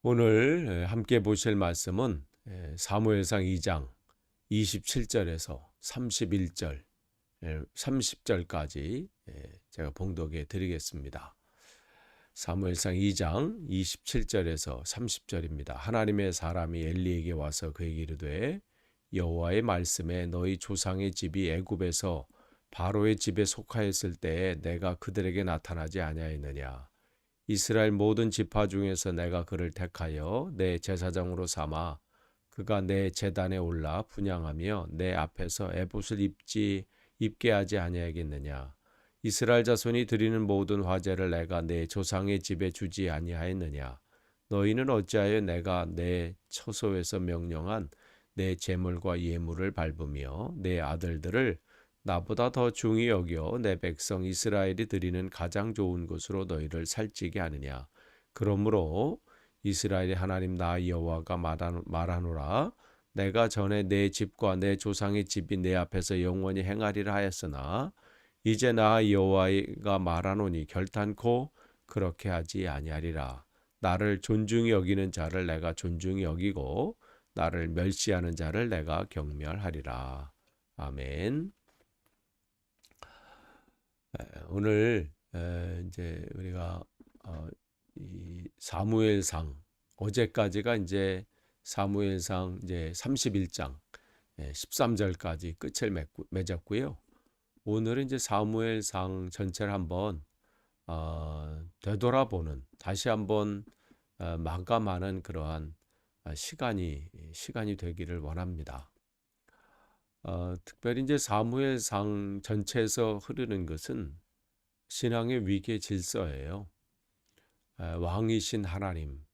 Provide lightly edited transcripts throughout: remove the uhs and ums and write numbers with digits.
오늘 함께 보실 말씀은 사무엘상 2장 27절에서 31절, 30절까지 제가 봉독해 드리겠습니다. 사무엘상 2장 27절에서 30절입니다. 하나님의 사람이 엘리에게 와서 그에게 이르되 여호와의 말씀에 너희 조상의 집이 애굽에서 바로의 집에 속하였을 때에 내가 그들에게 나타나지 아니하였느냐. 이스라엘 모든 지파 중에서 내가 그를 택하여 내 제사장으로 삼아 그가 내 제단에 올라 분향하며 내 앞에서 에봇을 입게 하지 아니하겠느냐. 이스라엘 자손이 드리는 모든 화제를 내가 내 조상의 집에 주지 아니하였느냐. 너희는 어찌하여 내가 내 처소에서 명령한 내 제물과 예물을 밟으며 내 아들들을 나보다 더 중히 여겨 내 백성 이스라엘이 드리는 가장 좋은 것으로 너희를 살찌게 하느냐. 그러므로 이스라엘의 하나님 나 여호와가 말하노라. 내가 전에 내 집과 내 조상의 집이 내 앞에서 영원히 행하리라 하였으나 이제 나 여호와가 말하노니 결단코 그렇게 하지 아니하리라. 나를 존중히 여기는 자를 내가 존중히 여기고 나를 멸시하는 자를 내가 경멸하리라. 아멘. 오늘 이제 우리가 이 사무엘상 어제까지가 이제 사무엘상 이제 31장 13절까지 끝을 맺었고요. 오늘은 이제 사무엘상 전체를 한번 되돌아보는 다시 한번 마감하는 그러한 시간이 되기를 원합니다. 특별히 이제 사무엘상 전체에서 흐르는 것은 신앙의 위계 질서예요. 왕이신 하나님,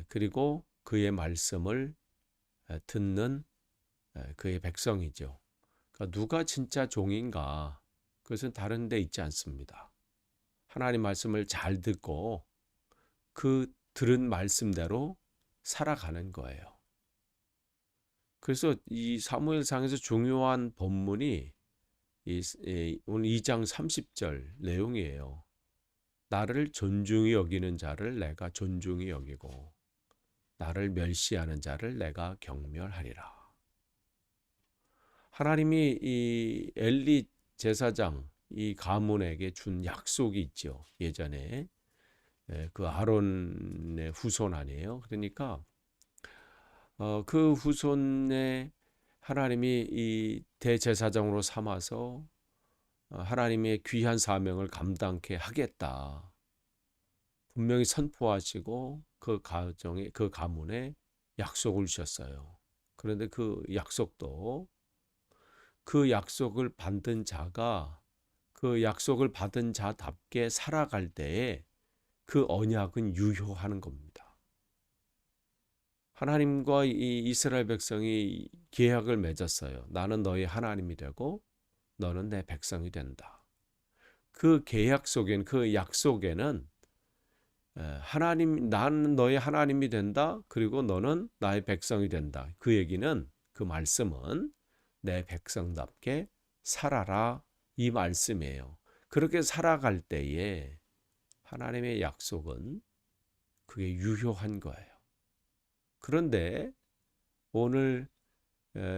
그리고 그의 말씀을 듣는 그의 백성이죠. 그러니까 누가 진짜 종인가? 그것은 다른 데 있지 않습니다. 하나님 말씀을 잘 듣고 그 들은 말씀대로 살아가는 거예요. 그래서 이 사무엘상에서 중요한 본문이 오늘 2장 30절 내용이에요. 나를 존중히 여기는 자를 내가 존중히 여기고 나를 멸시하는 자를 내가 경멸하리라. 하나님이 이 엘리 제사장 이 가문에게 준 약속이 있죠. 예전에 그 아론의 후손 아니에요. 그러니까 그 후손에 하나님이 이 대제사장으로 삼아서 하나님의 귀한 사명을 감당케 하겠다. 분명히 선포하시고 그 가문에 약속을 주셨어요. 그런데 그 약속도 그 약속을 받은 자가 그 약속을 받은 자답게 살아갈 때에 그 언약은 유효하는 겁니다. 하나님과 이 이스라엘 백성이 계약을 맺었어요. 나는 너의 하나님이 되고 너는 내 백성이 된다. 그 계약 속엔 그 약속에는 나는 너의 하나님이 된다. 그리고 너는 나의 백성이 된다. 그 얘기는 그 말씀은 내 백성답게 살아라 이 말씀이에요. 그렇게 살아갈 때에 하나님의 약속은 그게 유효한 거예요. 그런데 오늘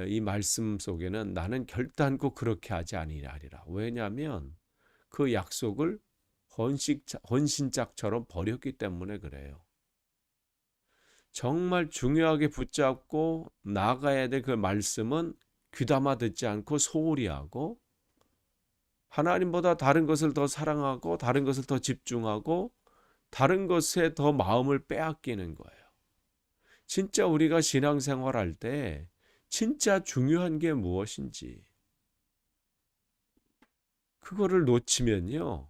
이 말씀 속에는 나는 결단코 그렇게 하지 아니하리라. 왜냐하면 그 약속을 헌신짝처럼 버렸기 때문에 그래요. 정말 중요하게 붙잡고 나가야 될 그 말씀은 귀담아 듣지 않고 소홀히 하고 하나님보다 다른 것을 더 사랑하고 다른 것을 더 집중하고 다른 것에 더 마음을 빼앗기는 거예요. 진짜 우리가 신앙생활할 때 진짜 중요한 게 무엇인지 그거를 놓치면요.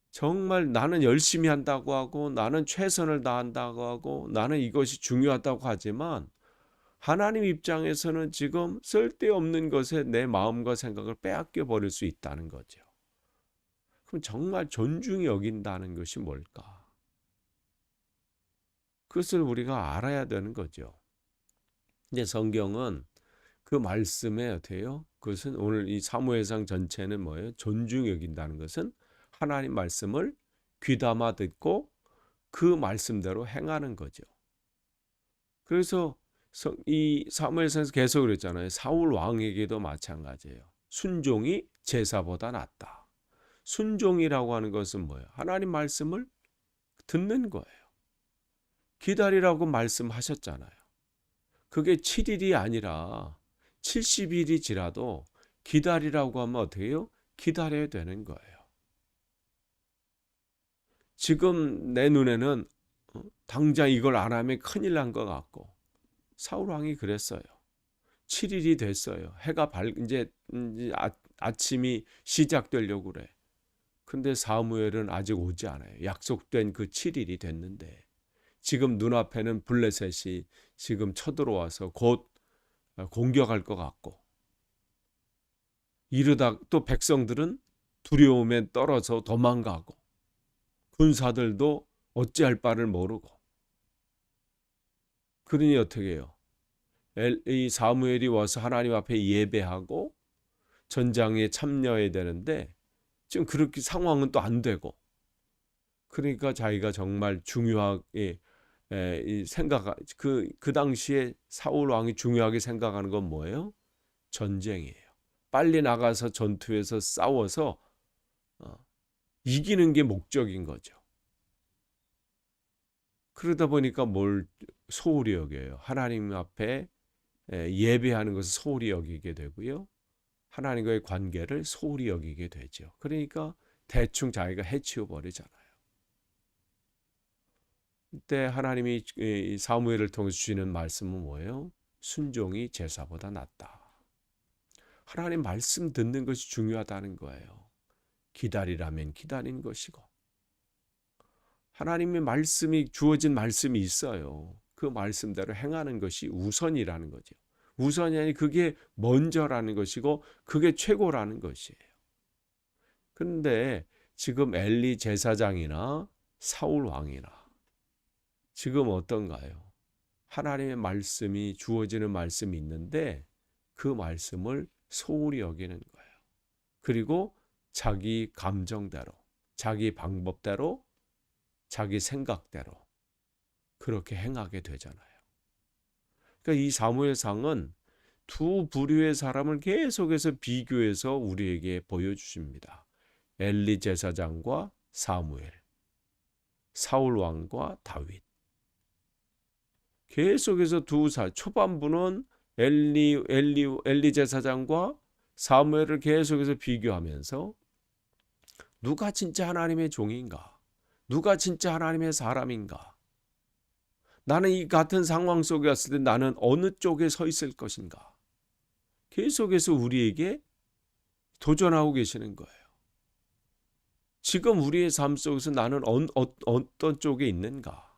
정말 나는 열심히 한다고 하고 나는 최선을 다한다고 하고 나는 이것이 중요하다고 하지만 하나님 입장에서는 지금 쓸데없는 것에 내 마음과 생각을 빼앗겨 버릴 수 있다는 거죠. 그럼 정말 존중히 여긴다는 것이 뭘까? 그것을 우리가 알아야 되는 거죠. 이제 성경은 그 말씀에 어때요? 그것은 오늘 이 사무엘상 전체는 뭐예요? 존중히 여긴다는 것은 하나님 말씀을 귀담아 듣고 그 말씀대로 행하는 거죠. 그래서 이 사무엘상에서 계속 그랬잖아요. 사울 왕에게도 마찬가지예요. 순종이 제사보다 낫다. 순종이라고 하는 것은 뭐예요? 하나님 말씀을 듣는 거예요. 기다리라고 말씀하셨잖아요. 그게 7일이 아니라 70일이 지나도 기다리라고 하면 어떻게 해요? 기다려야 되는 거예요. 지금 내 눈에는 당장 이걸 안 하면 큰일 난 것 같고, 사울 왕이 그랬어요. 7일이 됐어요. 해가 이제 아침이 시작되려고 그래. 근데 사무엘은 아직 오지 않아요. 약속된 그 7일이 됐는데 지금 눈앞에는 블레셋이 지금 쳐들어와서 곧 공격할 것 같고, 이러다 또 백성들은 두려움에 떨어져 도망가고, 군사들도 어찌할 바를 모르고. 그러니 어떻게 해요? 이 사무엘이 와서 하나님 앞에 예배하고 전장에 참여해야 되는데 지금 그렇게 상황은 또 안 되고, 그러니까 자기가 정말 중요하게 그 당시에 사울 왕이 중요하게 생각하는 건 뭐예요? 전쟁이에요. 빨리 나가서 전투에서 싸워서 이기는 게 목적인 거죠. 그러다 보니까 뭘 소홀히 여겨요. 하나님 앞에 예배하는 것을 소홀히 여기게 되고요. 하나님과의 관계를 소홀히 여기게 되죠. 그러니까 대충 자기가 해치워 버리잖아요. 이때 하나님이 사무엘을 통해서 주시는 말씀은 뭐예요? 순종이 제사보다 낫다. 하나님 말씀 듣는 것이 중요하다는 거예요. 기다리라면 기다린 것이고, 하나님의 말씀이 주어진 말씀이 있어요. 그 말씀대로 행하는 것이 우선이라는 거죠. 우선이 아니 그게 먼저라는 것이고 그게 최고라는 것이에요. 그런데 지금 엘리 제사장이나 사울 왕이나 지금 어떤가요? 하나님의 말씀이 주어지는 말씀이 있는데 그 말씀을 소홀히 여기는 거예요. 그리고 자기 감정대로, 자기 방법대로, 자기 생각대로 그렇게 행하게 되잖아요. 그러니까 이 사무엘상은 두 부류의 사람을 계속해서 비교해서 우리에게 보여주십니다. 엘리 제사장과 사무엘, 사울 왕과 다윗. 계속해서 초반부는 엘리 제사장과 사무엘을 계속해서 비교하면서 누가 진짜 하나님의 종인가? 누가 진짜 하나님의 사람인가? 나는 이 같은 상황 속에 왔을 때 나는 어느 쪽에 서 있을 것인가? 계속해서 우리에게 도전하고 계시는 거예요. 지금 우리의 삶 속에서 나는 어떤 쪽에 있는가?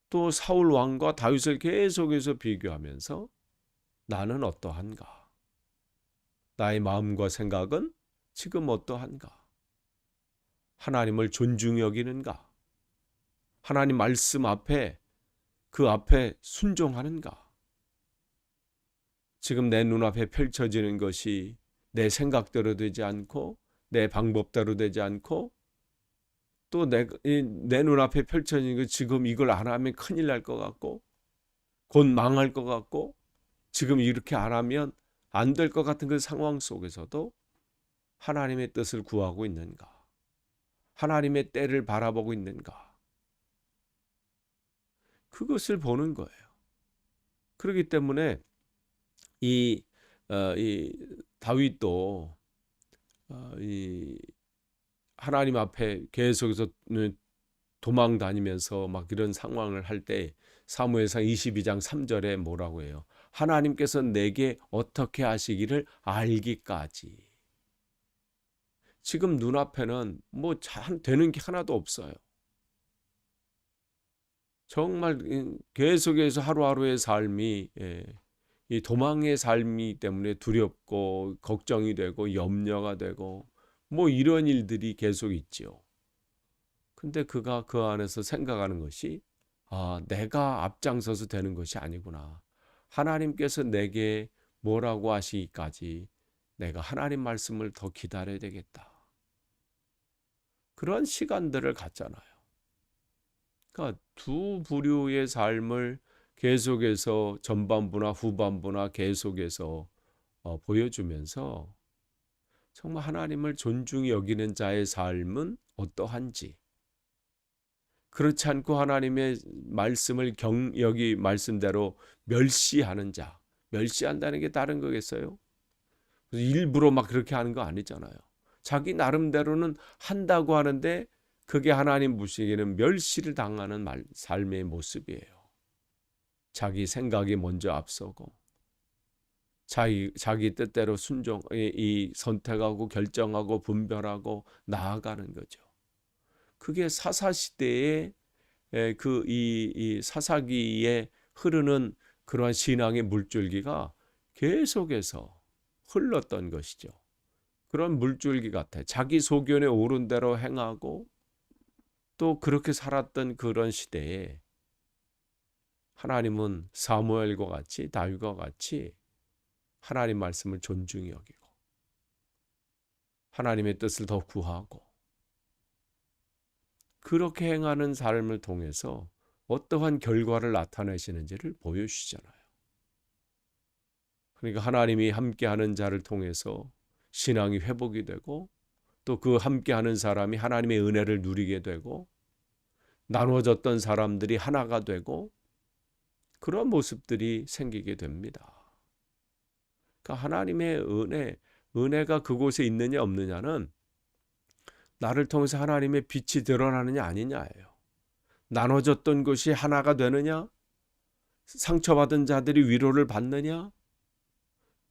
또 사울 왕과 다윗을 계속해서 비교하면서 나는 어떠한가? 나의 마음과 생각은 지금 어떠한가? 하나님을 존중히 여기는가? 하나님 말씀 앞에 그 앞에 순종하는가? 지금 내 눈앞에 펼쳐지는 것이 내 생각대로 되지 않고 내 방법대로 되지 않고 또 내 눈앞에 펼쳐지는 것 지금 이걸 안 하면 큰일 날 것 같고 곧 망할 것 같고 지금 이렇게 안 하면 안 될 것 같은 그 상황 속에서도 하나님의 뜻을 구하고 있는가? 하나님의 때를 바라보고 있는가? 그것을 보는 거예요. 그렇기 때문에 이 다윗도 이 하나님 앞에 계속해서 도망 다니면서 막 이런 상황을 할 때 사무엘상 22장 3절에 뭐라고 해요? 하나님께서 내게 어떻게 하시기를 알기까지. 지금 눈앞에는 뭐 되는 게 하나도 없어요. 정말 계속해서 하루하루의 삶이 이 도망의 삶이 때문에 두렵고 걱정이 되고 염려가 되고 뭐 이런 일들이 계속 있죠. 근데 그가 그 안에서 생각하는 것이 내가 앞장서서 되는 것이 아니구나. 하나님께서 내게 뭐라고 하시기까지 내가 하나님 말씀을 더 기다려야 되겠다. 그런 시간들을 갖잖아요. 그러니까 두 부류의 삶을 계속해서 전반부나 후반부나 계속해서 보여주면서 정말 하나님을 존중히 여기는 자의 삶은 어떠한지, 그렇지 않고 하나님의 말씀을 여기 말씀대로 멸시하는 자, 멸시한다는 게 다른 거겠어요? 일부러 막 그렇게 하는 거 아니잖아요. 자기 나름대로는 한다고 하는데 그게 하나님 보시기에는 멸시를 당하는 삶의 모습이에요. 자기 생각이 먼저 앞서고 자기 뜻대로 선택하고 결정하고 분별하고 나아가는 거죠. 그게 사사시대의 이 사사기에 흐르는 그러한 신앙의 물줄기가 계속해서 흘렀던 것이죠. 그런 물줄기 같아요. 자기 소견에 오른 대로 행하고 또 그렇게 살았던 그런 시대에 하나님은 사무엘과 같이 다윗과 같이 하나님 말씀을 존중히 여기고 하나님의 뜻을 더 구하고 그렇게 행하는 삶을 통해서 어떠한 결과를 나타내시는지를 보여주시잖아요. 그러니까 하나님이 함께하는 자를 통해서 신앙이 회복이 되고 또 그 함께하는 사람이 하나님의 은혜를 누리게 되고 나눠졌던 사람들이 하나가 되고 그런 모습들이 생기게 됩니다. 그러니까 하나님의 은혜가 그곳에 있느냐 없느냐는 나를 통해서 하나님의 빛이 드러나느냐 아니냐예요. 나눠졌던 것이 하나가 되느냐, 상처받은 자들이 위로를 받느냐,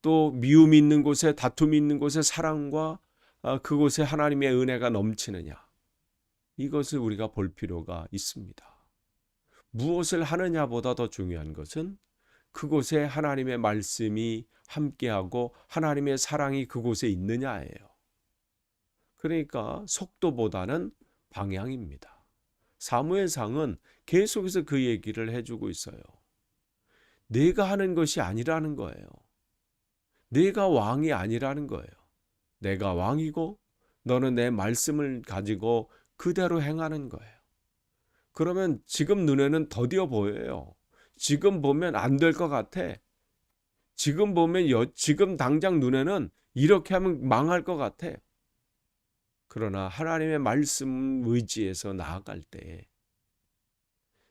또 미움이 있는 곳에, 다툼이 있는 곳에 사랑과 그곳에 하나님의 은혜가 넘치느냐, 이것을 우리가 볼 필요가 있습니다. 무엇을 하느냐보다 더 중요한 것은 그곳에 하나님의 말씀이 함께하고 하나님의 사랑이 그곳에 있느냐예요. 그러니까 속도보다는 방향입니다. 사무엘상은 계속해서 그 얘기를 해주고 있어요. 내가 하는 것이 아니라는 거예요. 내가 왕이 아니라는 거예요. 내가 왕이고 너는 내 말씀을 가지고 그대로 행하는 거예요. 그러면 지금 눈에는 더디어 보여요. 지금 보면 안 될 것 같아. 지금 보면 지금 당장 눈에는 이렇게 하면 망할 것 같아. 그러나 하나님의 말씀 의지에서 나아갈 때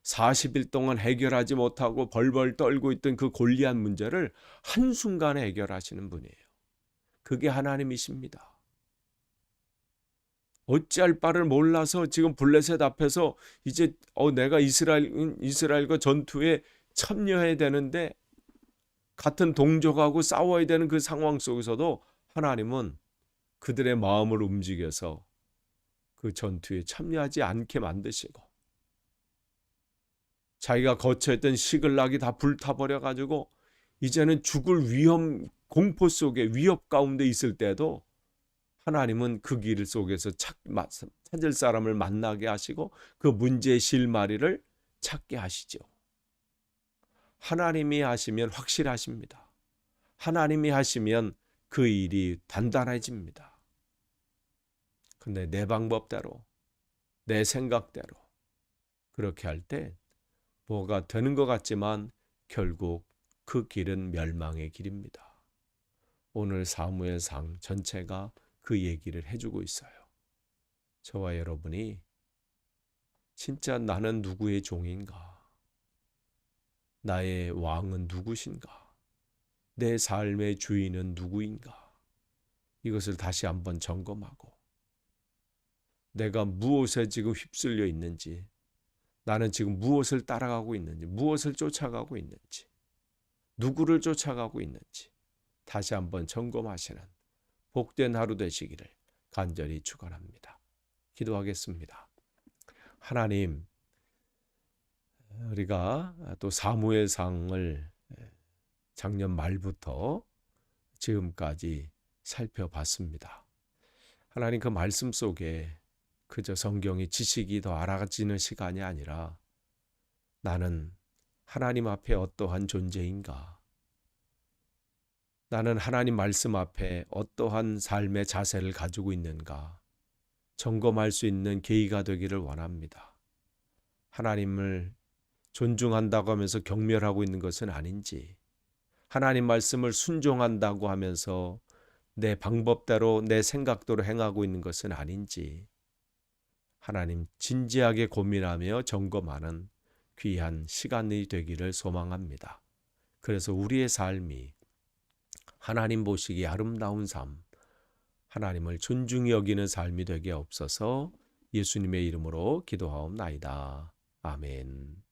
40일 동안 해결하지 못하고 벌벌 떨고 있던 그 골리앗 문제를 한순간에 해결하시는 분이에요. 그게 하나님이십니다. 어찌할 바를 몰라서 지금 블레셋 앞에서 이제 내가 이스라엘과 전투에 참여해야 되는데 같은 동족하고 싸워야 되는 그 상황 속에서도 하나님은 그들의 마음을 움직여서 그 전투에 참여하지 않게 만드시고 자기가 거처했던 시글락이 다 불타버려가지고 이제는 죽을 공포 속에 위협 가운데 있을 때도 하나님은 그 길 속에서 찾을 사람을 만나게 하시고 그 문제의 실마리를 찾게 하시죠. 하나님이 하시면 확실하십니다. 하나님이 하시면 그 일이 단단해집니다. 근데 내 방법대로, 내 생각대로 그렇게 할 때 뭐가 되는 것 같지만 결국 그 길은 멸망의 길입니다. 오늘 사무엘상 전체가 그 얘기를 해주고 있어요. 저와 여러분이 진짜 나는 누구의 종인가? 나의 왕은 누구신가? 내 삶의 주인은 누구인가? 이것을 다시 한번 점검하고 내가 무엇에 지금 휩쓸려 있는지, 나는 지금 무엇을 따라가고 있는지, 무엇을 쫓아가고 있는지, 누구를 쫓아가고 있는지 다시 한번 점검하시는 복된 하루 되시기를 간절히 축원합니다. 기도하겠습니다. 하나님, 우리가 또 사무엘상을 작년 말부터 지금까지 살펴봤습니다. 하나님, 그 말씀 속에 그저 성경의 지식이 더 알아지는 시간이 아니라 나는 하나님 앞에 어떠한 존재인가? 나는 하나님 말씀 앞에 어떠한 삶의 자세를 가지고 있는가 점검할 수 있는 계기가 되기를 원합니다. 하나님을 존중한다고 하면서 경멸하고 있는 것은 아닌지, 하나님 말씀을 순종한다고 하면서 내 방법대로 내 생각대로 행하고 있는 것은 아닌지 하나님 진지하게 고민하며 점검하는 귀한 시간이 되기를 소망합니다. 그래서 우리의 삶이 하나님 보시기에 아름다운 삶, 하나님을 존중히 여기는 삶이 되게 없어서 예수님의 이름으로 기도하옵나이다. 아멘.